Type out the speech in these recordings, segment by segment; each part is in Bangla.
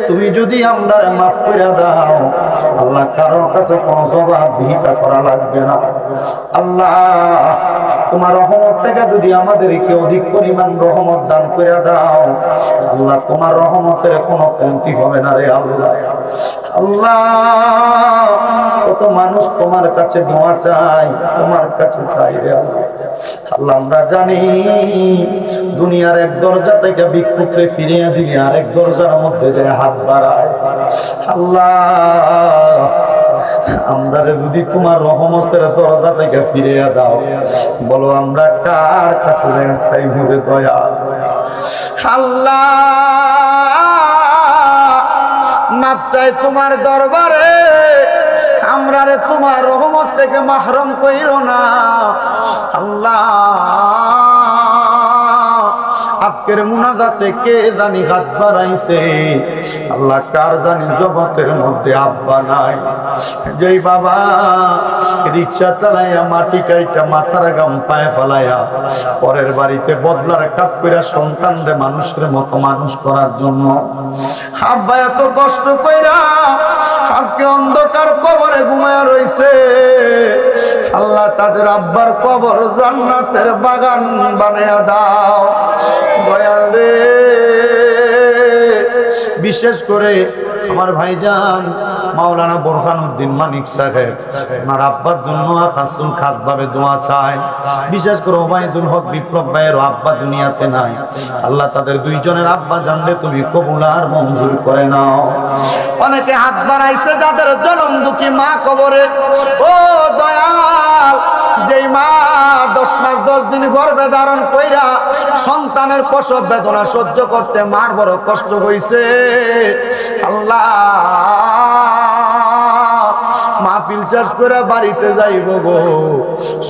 তুমি যদি আমরারে মাফ করে দাও আল্লাহ কারোর কাছে কোনো জবাবদিহিতা করা লাগবে না। আল্লাহ তোমার রহমত থেকে যদি আমাদেরকে অধিক পরিমাণ রহমত দান করে দাও আল্লাহ তোমার রহমতের কোনো কমতি হবে না রে আল্লাহ। আল্লাহ কত মানুষ তোমার কাছে দোয়া চায়, তোমার কাছে চাই রে আল্লাহ। আল্লাহ আমরা জানি দুনিয়ার এক দরজা থেকে ভিক্ষুককে ফিরিয়ে দিলে আরেক দরজার মধ্যে যে হাত বাড়ায়। আল্লাহ আমরা যদি তোমার রহমতের দরজা থেকে ফিরিয়ে দাও বলো আমরা কার কাছে যাই হবে দয়া। আল্লাহ মাপ চাই তোমার দরবারে, আমরা রে তোমার রহমত থেকে মাহরুম কইরো না। আল্লাহ আজকের মুনাজাতে কে জানি হাত বাড়াইছে, আল্লাহ কার জানি জগতের মধ্যে আব্বা নাই, যেই বাবা রিক্সা চালাইয়া মাটি কাইটা মাথার গাম পায়ে ফেলাইয়া পরের বাড়িতে বদলার কাজ কইরা সন্তানরে মানুষের মতো মানুষ করার জন্য আব্বা এত কষ্ট কইরা আজকে অন্ধকার কবরে ঘুমায়া রইছে। আল্লাহ তাদের আব্বার কবর জান্নাতের বাগান বানায়া দাও দয়াল রে। বিশেষ করে আমার ভাইজান মাওলানা বোরহানুদ্দিন মানিক সাহেব আমার আব্বার জন্য খাসুল খাসভাবে দোয়া চায়। বিশেষ করে ওবায়দুল হক বিপ্লব ভাইয়ের আব্বা দুনিয়াতে নাই, আল্লাহ তাদের দুইজনের আব্বা জানলে তুমি কবুল আর মঞ্জুর করে নাও। অনেকে হাত বাড়াইছে যাদের জনম দুঃখী মা কবরে, ও দয়াল যেই মা 10 মাস 10 দিন গর্ভে ধারণ কইরা সন্তানের প্রসব বেদনা সহ্য করতে মার বড় কষ্ট হইছে। আল্লাহ মাহফিল শেষ করে বাড়িতে যাইব গো,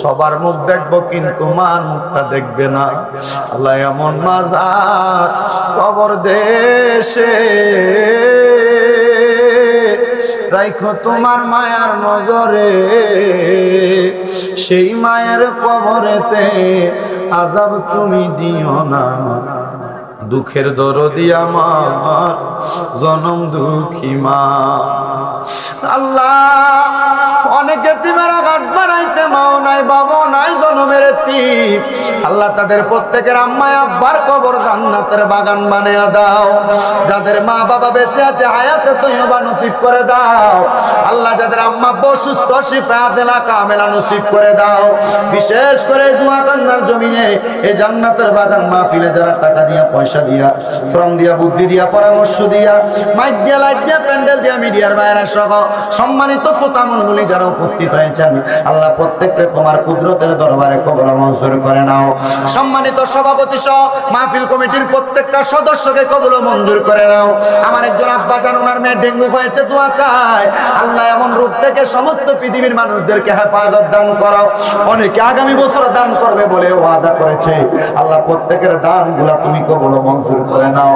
সবার মুখ দেখবো কিন্তু মার মুখটা দেখবে না। আল্লাহ এমন মাজার কবর দেশে রাইখো তোমার মায়ার নজরে, সেই মায়ের কবরেতে আযাব তুমি দিও না। দুঃখের দরদি আমার জনম দুঃখী মা। আল্লাহ অনেকে তিমের আঘাত বানাইতে মাও নাই বাবাও নাই জনমের এতিম, আল্লাহ তাদের প্রত্যেকের আম্মা আব্বার কবর জান্নাতের বাগান বানিয়ে দাও। যাদের মা বাবা বেঁচে আছে হায়াতে তৈয়বা নসিব করে দাও। আল্লাহ যাদের আম্মা আব্বা অসুস্থ শিফা দেলা কামেলা নসিব করে দাও। বিশেষ করে দোয়া কান্নার জমিনে এই জান্নাতের বাগান মাহফিলে যারা টাকা দিয়া পয়সা দিয়া শ্রম দিয়া বুদ্ধি দিয়া পরামর্শ দিয়া মাইক দিয়া লাইট দিয়া প্যান্ডেল দিয়া মিডিয়ার বাইরে সহ সম্মানিত শ্রোতামণ্ডলী যারা উপস্থিত হয়েছেন আল্লাহ প্রত্যেককে তোমার কুদরতের দরবারে কবুল মঞ্জুর করে নাও। সম্মানিত সভাপতি সহ মাহফিল কমিটির প্রত্যেকটা সদস্যকে কবুল মঞ্জুর করে নাও। আমার একজন আব্বা জান ওনার মেয়ে ডেঙ্গু হয়েছে, দোয়া চায় আল্লাহ এমন রোগ থেকে সমস্ত পৃথিবীর মানুষদেরকে হেফাজত দান করো। অনেকে আগামী বছর দান করবে বলে ওয়াদা করেছে, আল্লাহ প্রত্যেকের দানগুলা তুমি কবুল মঞ্জুর করে নাও।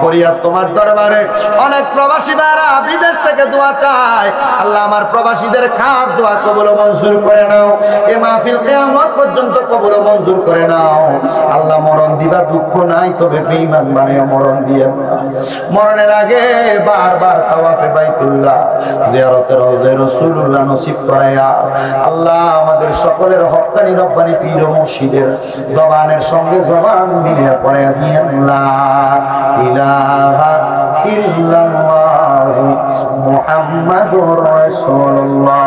ফরিয়াদ তোমার দরবারে অনেক প্রবাসী ভাইরা বিদেশ থেকে দোয়া চায়, আল্লাহ আমার প্রবাসীদের খাস দোয়া কবুল মঞ্জুর করে নাও। এই মাহফিল কিয়ামত পর্যন্ত কবুল মঞ্জুর করে নাও। আল্লাহ মরণ দিবা দুঃখ নাই, তবে বেঈমান বানায়া মরণ দিয়েন না। মরণের আগে বারবার তাওয়াফে বাইতুল্লাহ জিয়ারতে রওজা রাসূলুল্লাহ নসিব করায়া আল্লাহ আমাদের সকলের হক্কানি রব্বানি পীর ও মুর্শিদের জবানের সঙ্গে জবান মিলিয়ে পড়ায়া দিয়েন লা ইলাহা ইল্লাল্লাহ মুহাম্মাদুর রাসূলুল্লাহ।